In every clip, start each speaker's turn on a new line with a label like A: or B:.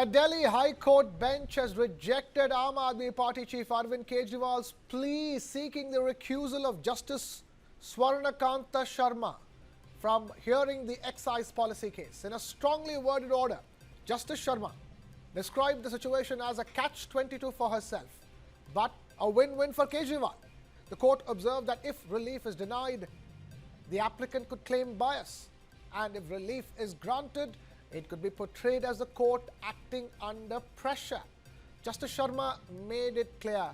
A: A Delhi High Court bench has rejected Aam Aadmi Party chief Arvind Kejriwal's plea seeking the recusal of Justice Swarnakanta Sharma from hearing the excise policy case. In a strongly worded order, Justice Sharma described the situation as a catch-22 for herself, but a win-win for Kejriwal. The court observed that if relief is denied, the applicant could claim bias, and if relief is granted, it could be portrayed as the court acting under pressure. Justice Sharma made it clear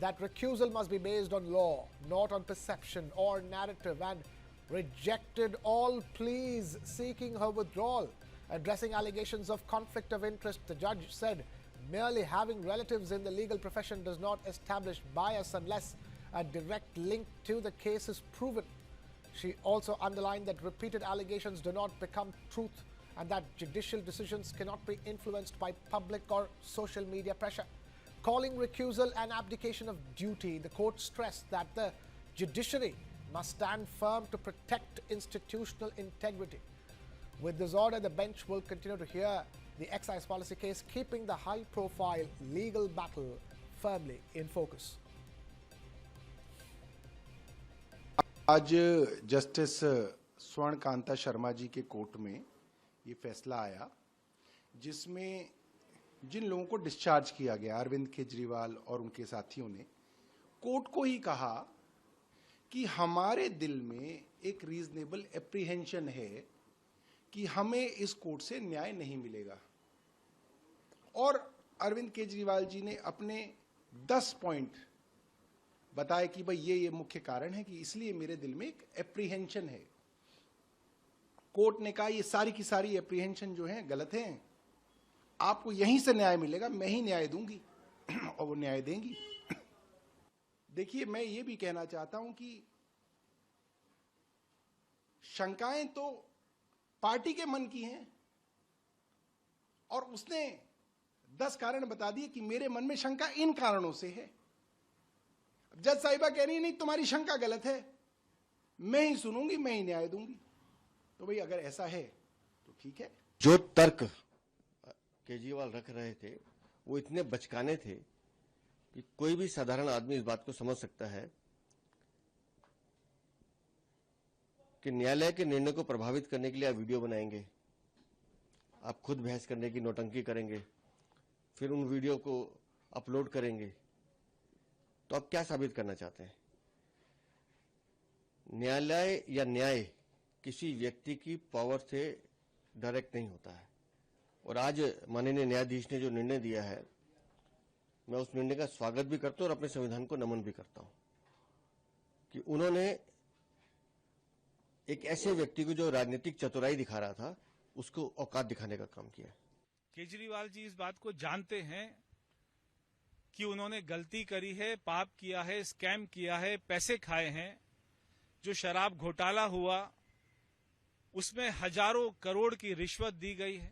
A: that recusal must be based on law, not on perception or narrative, and rejected all pleas seeking her withdrawal. Addressing allegations of conflict of interest, the judge said merely having relatives in the legal profession does not establish bias unless a direct link to the case is proven. She also underlined that repeated allegations do not become truth and that judicial decisions cannot be influenced by public or social media pressure. Calling recusal an abdication of duty, the court stressed that the judiciary must stand firm to protect institutional integrity. With this order, the bench will continue to hear the excise policy case, keeping the high-profile legal battle firmly in focus.
B: आज justice स्वर्णकांता Sharma ji के court में ये फैसला आया जिसमें जिन लोगों को discharge किया गया, अरविंद केजरीवाल और उनके साथियों ने कोर्ट को ही कहा कि हमारे दिल में एक रीजनेबल एप्रीहेंशन है कि हमें इस कोर्ट से न्याय नहीं मिलेगा। और अरविंद केजरीवाल जी ने अपने 10 पॉइंट बताया कि भाई ये मुख्य कारण है कि इसलिए मेरे दिल में एक एप्रीहेंशन है। कोर्ट ने कहा ये सारी की सारी एप्रीहेंशन जो है गलत हैं, आपको यहीं से न्याय मिलेगा, मैं ही न्याय दूंगी और वो न्याय देंगी। देखिए, मैं ये भी कहना चाहता हूं कि शंकाएं तो पार्टी के मन की हैं और उसने 10 कारण बता दिए कि मेरे मन में शंका इन कारणों से है। जज साहिबा कह रही है नहीं, तुम्हारी शंका गलत है, मैं ही सुनूंगी, मैं ही न्याय दूंगी। तो भाई अगर ऐसा है तो ठीक है।
C: जो तर्क केजरीवाल रख रहे थे वो इतने बचकाने थे कि कोई भी साधारण आदमी इस बात को समझ सकता है कि न्यायालय के निर्णय को प्रभावित करने के लिए आप वीडियो बनाएंगे, आप खुद बहस करने की नौटंकी करेंगे, फिर उन वीडियो को अपलोड करेंगे, तो आप क्या साबित करना चाहते हैं? न्यायालय या न्याय किसी व्यक्ति की पावर से डायरेक्ट नहीं होता है। और आज माननीय न्यायाधीश ने जो निर्णय दिया है, मैं उस निर्णय का स्वागत भी करता हूं और अपने संविधान को नमन भी करता हूं कि उन्होंने एक ऐसे व्यक्ति को जो राजनीतिक चतुराई दिखा रहा था उसको औकात दिखाने का काम किया।
D: केजरीवाल जी इस बात को जानते हैं कि उन्होंने गलती करी है, पाप किया है, स्कैम किया है, पैसे खाए हैं। जो शराब घोटाला हुआ उसमें हजारों करोड़ की रिश्वत दी गई है,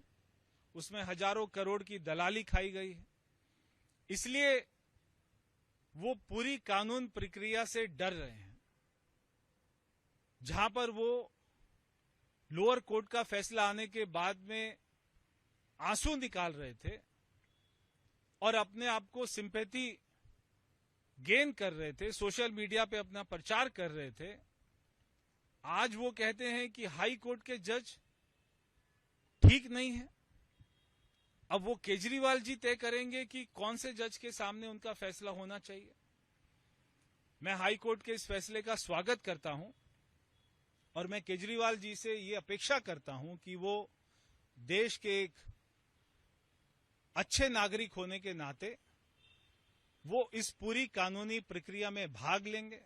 D: उसमें हजारों करोड़ की दलाली खाई गई है। इसलिए वो पूरी कानून प्रक्रिया से डर रहे हैं। जहां पर वो लोअर कोर्ट का फैसला आने के बाद में आंसू निकाल रहे थे और अपने आप को सिंपैथी गेन कर रहे थे, सोशल मीडिया पे अपना प्रचार कर रहे थे, आज वो कहते हैं कि हाई कोर्ट के जज ठीक नहीं है। अब वो केजरीवाल जी तय करेंगे कि कौन से जज के सामने उनका फैसला होना चाहिए। मैं हाई कोर्ट के इस फैसले का स्वागत करता हूं और मैं केजरीवाल जी से ये अपेक्षा करता हूं कि वो देश के एक अच्छे नागरिक होने के नाते वो इस पूरी कानूनी प्रक्रिया में भाग लेंगे